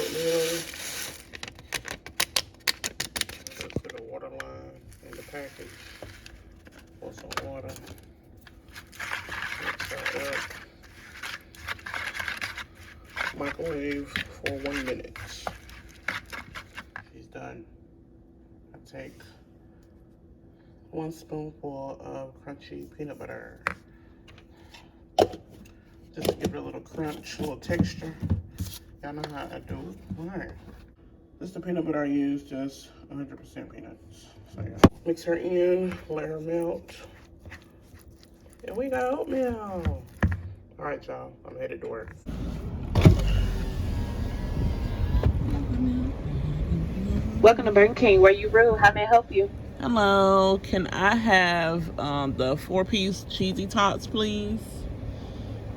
oatmeal. Go to the water line in the package. Pour some water. Mix that up. Microwave for 1 minute. She's done. I take 1 spoonful of crunchy peanut butter. Just to give it a little crunch, a little texture. Y'all know how I do. Alright. This is the peanut butter I use, just 100% peanuts. So yeah. Mix her in, let her melt. Here we go, oatmeal. Alright, y'all, I'm headed to work. Welcome to Burger King, where you rule. How may I help you? Hello, can I have the 4-piece cheesy tots, please?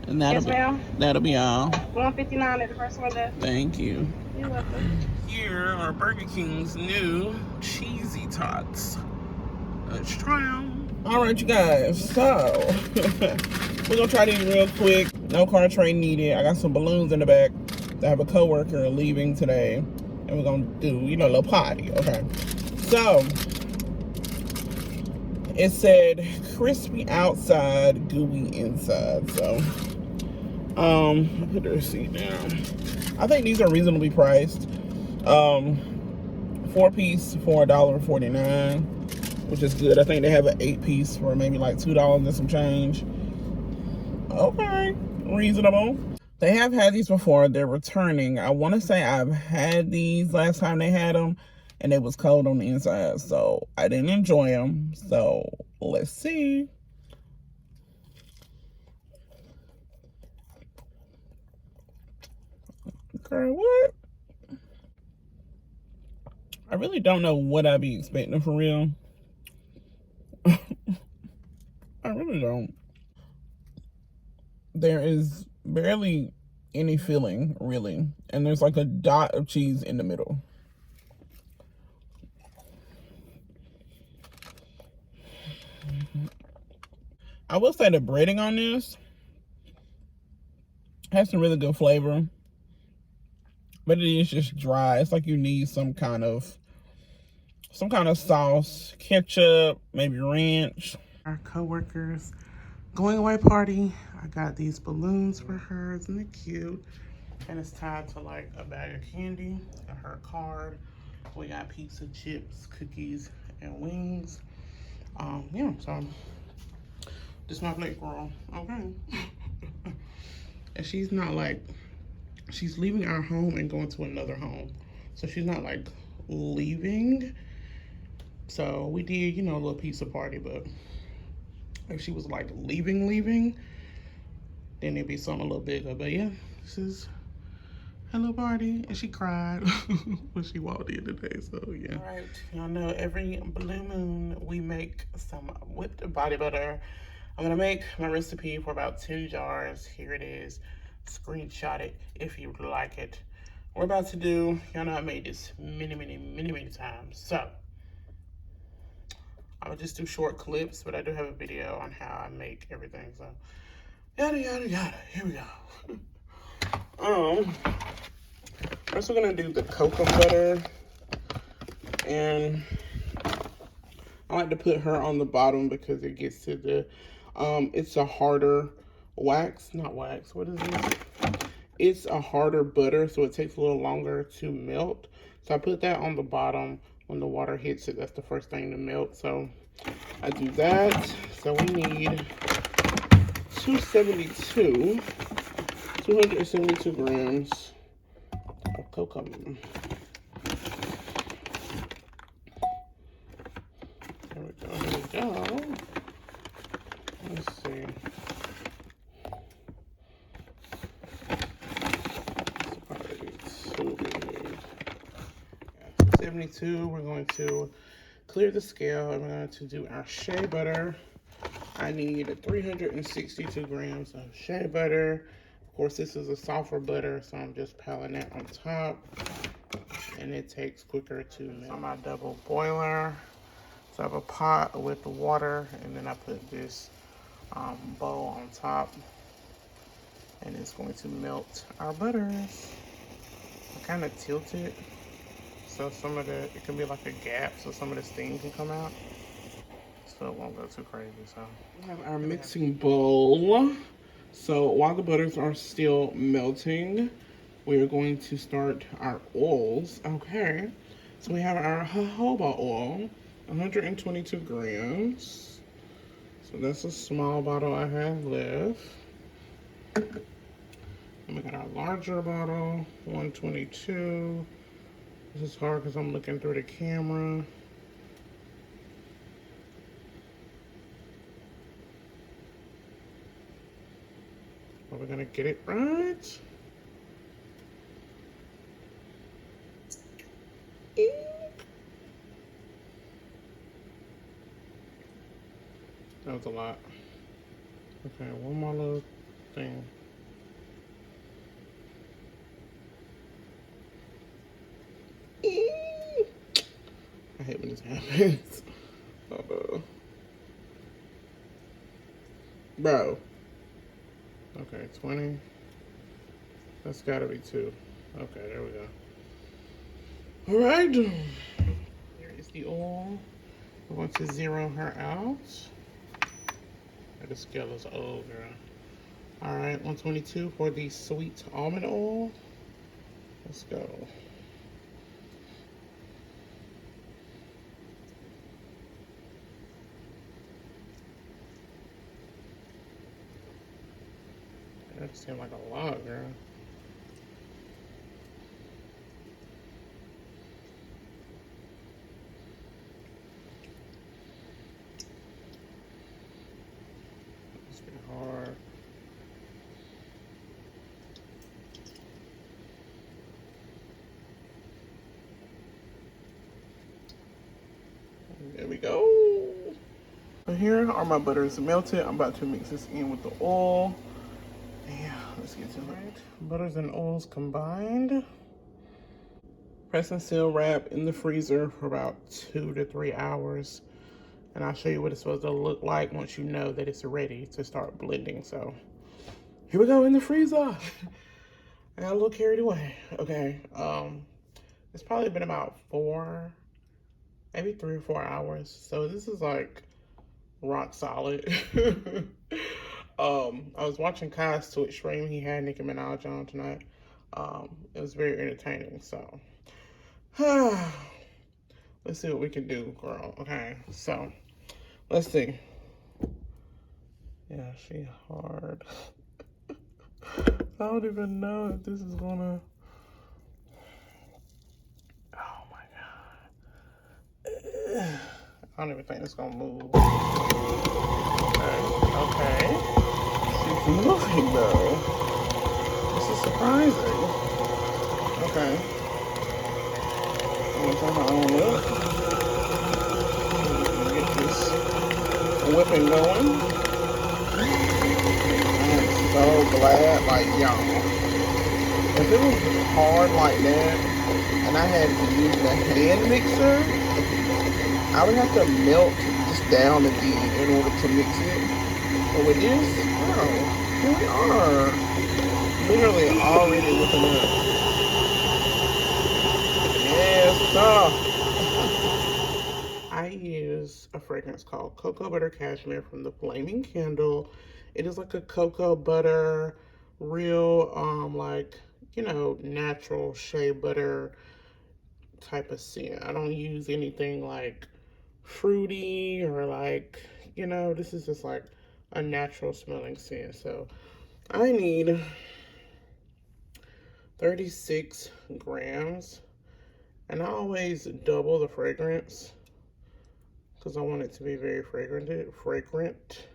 And Yes, ma'am. that'll be all. 159 at the first window. Thank you. You're welcome. Here are Burger King's new cheesy tots. Let's try them. All right, you guys. So we're gonna try these real quick. No car tray needed. I got some balloons in the back. I have a coworker leaving today, and we're gonna do, you know, a little party. Okay. So it said crispy outside, gooey inside. So I'll put the receipt down. I think these are reasonably priced. 4-piece for $1.49, which is good. I think they have an 8-piece for maybe like $2 and some change. Okay, reasonable. They have had these before. They're returning. I want to say I've had these last time they had them, and it was cold on the inside, so I didn't enjoy them. So let's see. Girl, what? I really don't know what I'd be expecting for real. I really don't. There is barely any filling, really. And there's like a dot of cheese in the middle. I will say the breading on this has some really good flavor. But it is just dry. It's like you need some kind of sauce, ketchup, maybe ranch. Our co-workers going away party. I got these balloons for her. Isn't it cute? And it's tied to like a bag of candy and her card. We got pizza, chips, cookies, and wings. Yeah, so this is my plate, girl. Okay. And she's not like, she's leaving our home and going to another home. So she's not like leaving. So we did, you know, a little pizza party, but if she was like leaving, then it'd be something a little bigger. But yeah, this is her little party. And she cried when she walked in today, so yeah. All right, y'all know every blue moon we make some whipped body butter. I'm gonna make my recipe for about 10 jars. Here it is. Screenshot it if you would like it. We're about to do, y'all know I made this many times. So I would just do short clips, but I do have a video on how I make everything. So yada. Here we go. First we're gonna do the cocoa butter, and I like to put her on the bottom because it gets to the it's a harder wax, not wax. What is this? It's a harder butter, so it takes a little longer to melt. So I put that on the bottom. When the water hits it, that's the first thing to melt. So I do that. So we need 272 grams of cocoa. Here we go. Let's see. 72. We're going to clear the scale and we're going to do our shea butter. I need 362 grams of shea butter. Of course, this is a softer butter, so I'm just piling that on top. And it takes quicker to melt. On my double boiler. So I have a pot with the water, and then I put this bowl on top. And it's going to melt our butters. kind of tilted. So some of it can be like a gap so some of the steam can come out. So it won't go too crazy, so. We have our mixing bowl. So while the butters are still melting, we are going to start our oils. Okay. So we have our jojoba oil, 122 grams. So that's a small bottle I have left. And we got our larger bottle, 122. This is hard because I'm looking through the camera. But we're gonna get it right. That was a lot. Okay, one more little thing. I hate when this happens. Bro. Okay, 20. That's gotta be 2. Okay, there we go. All right. Here is the oil. We're going to zero her out. The scale is old, girl. All right, 122 for the sweet almond oil. Let's go. That seemed like a lot, girl. It's been hard. There we go. So here are my butters melted. I'm about to mix this in with the oil. Yeah, let's get to it. Butters and oils combined. Press and seal wrap in the freezer for about 2 to 3 hours. And I'll show you what it's supposed to look like once you know that it's ready to start blending. So here we go in the freezer. I got a little carried away. Okay, it's probably been about 4, maybe 3 or 4 hours. So this is like rock solid. I was watching Kai's Twitch stream. He had Nicki Minaj on tonight. It was very entertaining. So let's see what we can do, girl. Okay, so let's see. Yeah, she hard. I don't even know if this is gonna. Oh my god. I don't even think it's gonna move. Okay. She's moving though. This is surprising. Okay. I'm gonna turn her on up. Get this whipping going. I'm so glad, like, y'all. If it was hard like that, and I had to use the hand mixer, I would have to melt this down again in order to mix it. But with this, oh, here we are. Literally already whipping up. Yes, sir. I use a fragrance called Cocoa Butter Cashmere from the Flaming Candle. It is like a cocoa butter, real, like, you know, natural shea butter type of scent. I don't use anything like fruity or like, you know, this is just like a natural smelling scent. So I need 36 grams, and I always double the fragrance because I want it to be very fragrant.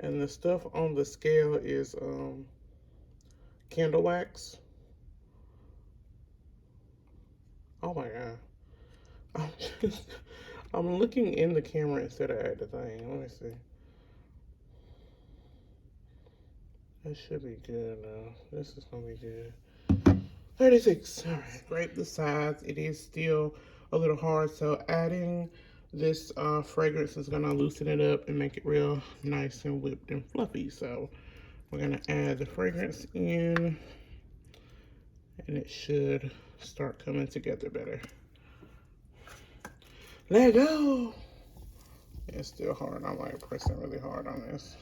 And the stuff on the scale is candle wax. Oh my god. I'm looking in the camera instead of at the thing. Let me see. That should be good now. This is gonna be good. 36. All right, scrape the sides. It is still a little hard, so adding This fragrance is gonna loosen it up and make it real nice and whipped and fluffy. So we're gonna add the fragrance in, and it should start coming together better. Let go. It's still hard. I'm like pressing really hard on this.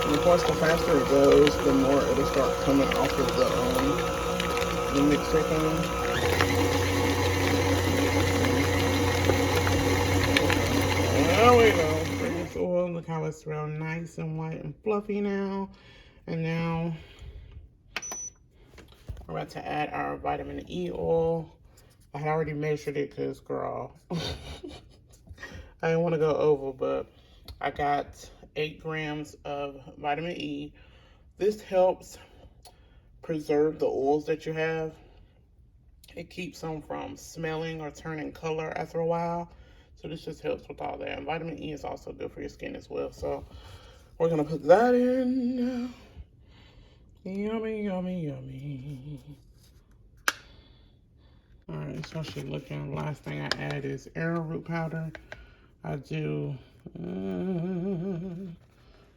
And of course, the faster it goes, the more it'll start coming off of the mixer thing. There we go. Fragrance oil. Look how it's real nice and white and fluffy now. And now we're about to add our vitamin E oil. I had already measured it because, girl, I didn't want to go over, but I got 8 grams of vitamin E. This helps preserve the oils that you have. It keeps them from smelling or turning color after a while. So this just helps with all that. And vitamin E is also good for your skin as well. So we're going to put that in. Yummy, yummy, yummy. Alright, so she's looking. Last thing I add is arrowroot powder. I do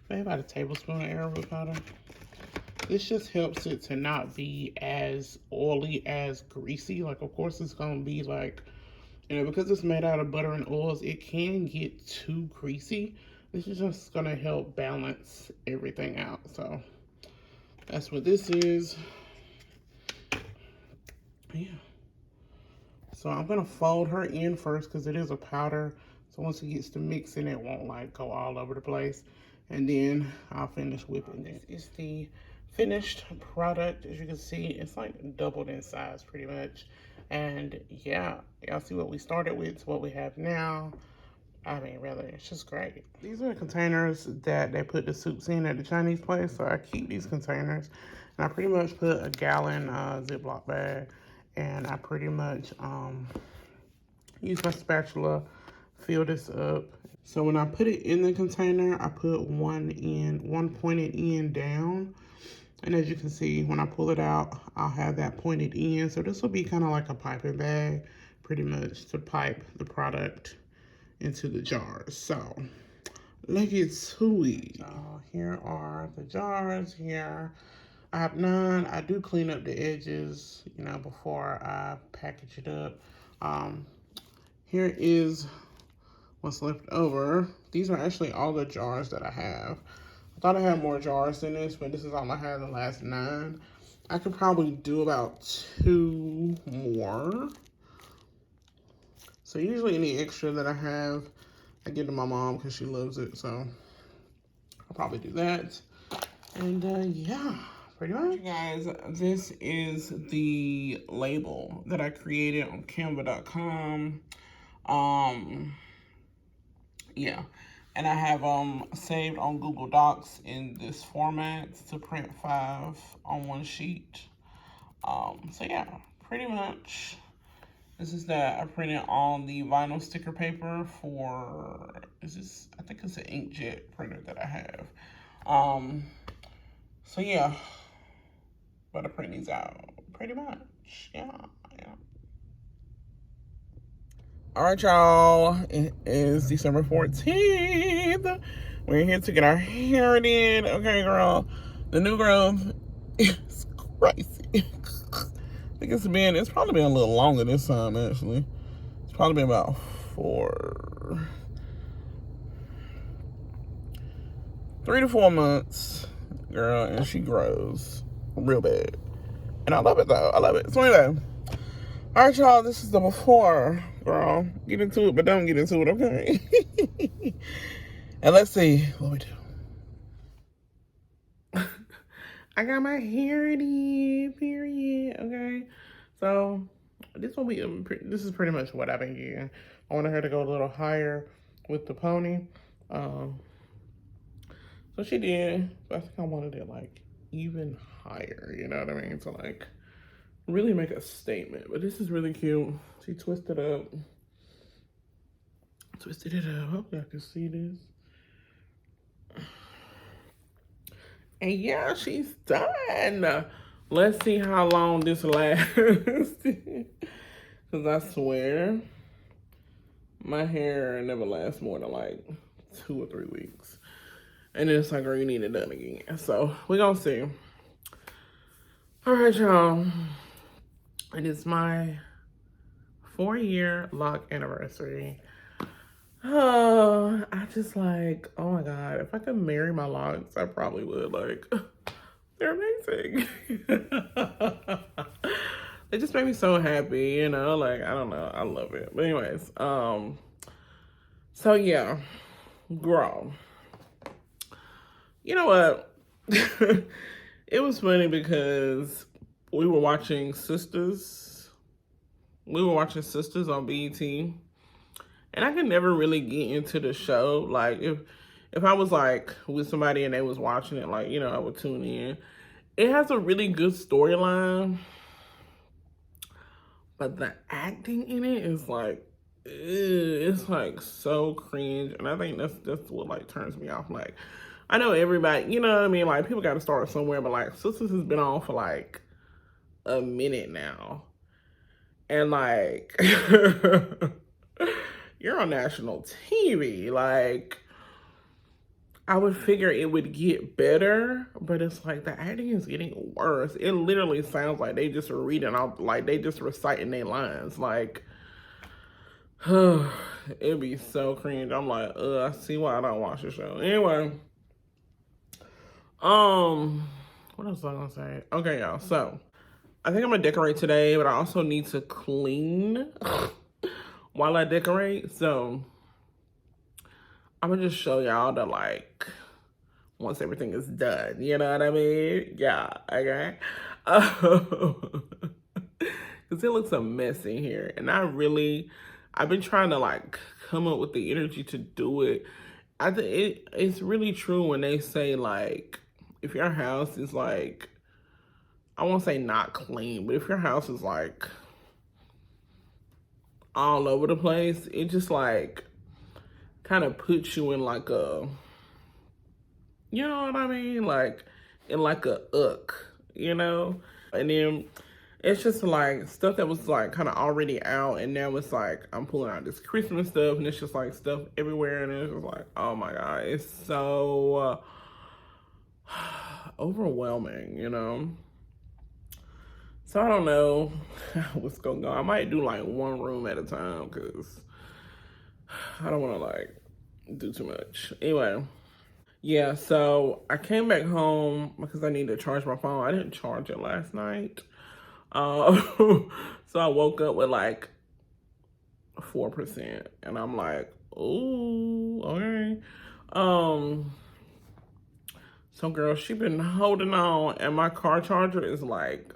maybe about a tablespoon of arrowroot powder. This just helps it to not be as oily as greasy. Like, of course, it's going to be like, you know, because it's made out of butter and oils, it can get too greasy. This is just going to help balance everything out. So that's what this is. Yeah. So I'm going to fold her in first because it is a powder. So once it gets to mixing, it won't like go all over the place. And then I'll finish whipping it. This is the finished product. As you can see, it's like doubled in size pretty much. And yeah, y'all see what we started with to what we have now. I mean, really, it's just great. These are the containers that they put the soups in at the Chinese place. So I keep these containers. And I pretty much put a gallon Ziploc bag. And I pretty much use my spatula, fill this up. So when I put it in the container, I put one pointed end down. And as you can see, when I pull it out, I'll have that pointed end. So this will be kind of like a piping bag, pretty much, to pipe the product into the jars. So let's get to it. So here are the jars here. I have 9. I do clean up the edges, you know, before I package it up. Here is what's left over. These are actually all the jars that I have. I thought I had more jars than this, but this is all I have, the last 9. I could probably do about 2 more. So usually any extra that I have, I give to my mom because she loves it. So I'll probably do that. And yeah. Pretty much. Guys, this is the label that I created on canva.com. Yeah, and I have saved on Google Docs in this format to print 5 on one sheet. So yeah, pretty much this is that I printed on the vinyl sticker paper for, I think it's an inkjet printer that I have. So yeah. But I print these out pretty much. Yeah. All right, y'all. It is December 14th. We're here to get our hair did. Okay, girl. The new growth is crazy. I think it's probably been a little longer this time, actually. It's probably been about 3 to 4 months, girl, and she grows real bad. And I love it, though. I love it. So anyway, all right, y'all, this is the before, girl. Get into it, but don't get into it, okay? And let's see what we do. I got my hair ready, period, okay? So this is pretty much what I've been getting. I wanted her to go a little higher with the pony. So she did, but I think I wanted it like even higher, you know what I mean? To like really make a statement. But this is really cute. She twisted it up. Hopefully I can see this. And yeah, she's done. Let's see how long this lasts. Because I swear, my hair never lasts more than like 2 or 3 weeks. And then it's like, girl, you need it done again. So we're going to see. All right, y'all. It is my 4-year lock anniversary. Oh, I just like, oh my God, if I could marry my locks, I probably would. Like, they're amazing. They just make me so happy, you know, like, I don't know, I love it. But anyways, so yeah, girl, you know what? It was funny because we were watching Sisters. We were watching Sisters on BET. And I could never really get into the show. Like, if I was, like, with somebody and they was watching it, like, you know, I would tune in. It has a really good storyline. But the acting in it is, like, it's, like, so cringe. And I think that's what, like, turns me off. Like, I know everybody, you know what I mean? Like, people got to start somewhere. But, like, Sisters has been on for, like, a minute now. And, like... You're on national TV. Like, I would figure it would get better, but it's like the acting is getting worse. It literally sounds like they just are reading out, like they just reciting their lines. Like, it'd be so cringe. I'm like, I see why I don't watch the show. Anyway, what else was I gonna say? Okay, y'all. So, I think I'm gonna decorate today, but I also need to clean while I decorate. So I'm gonna just show y'all the, like, once everything is done, you know what I mean? Yeah, okay. Because it looks a mess in here. And I've been trying to, like, come up with the energy to do it. I think it's really true when they say, like, if your house is, like, I won't say not clean, but if your house is, like, all over the place, it just, like, kind of puts you in, like, a, you know what I mean? Like, in, like, a you know? And then it's just, like, stuff that was, like, kind of already out, and now it's, like, I'm pulling out this Christmas stuff, and it's just, like, stuff everywhere, and it's just, like, oh, my God. It's so overwhelming, you know? So I don't know what's going on. I might do, like, one room at a time, because I don't want to, like, do too much. Anyway, yeah, so I came back home because I need to charge my phone. I didn't charge it last night. So I woke up with, like, 4%. And I'm like, ooh, okay. So, girl, she been holding on, and my car charger is, like,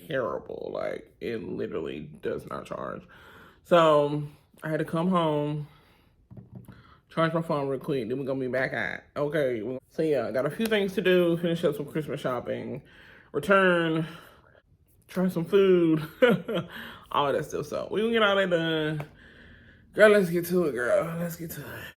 terrible. Like, it literally does not charge. So I had to come home, charge my phone real quick, then we're gonna be back at. Okay. So yeah, I got a few things to do, finish up some Christmas shopping, return, try some food, all that stuff. So we gonna get all that done. Girl, let's get to it, girl. Let's get to it.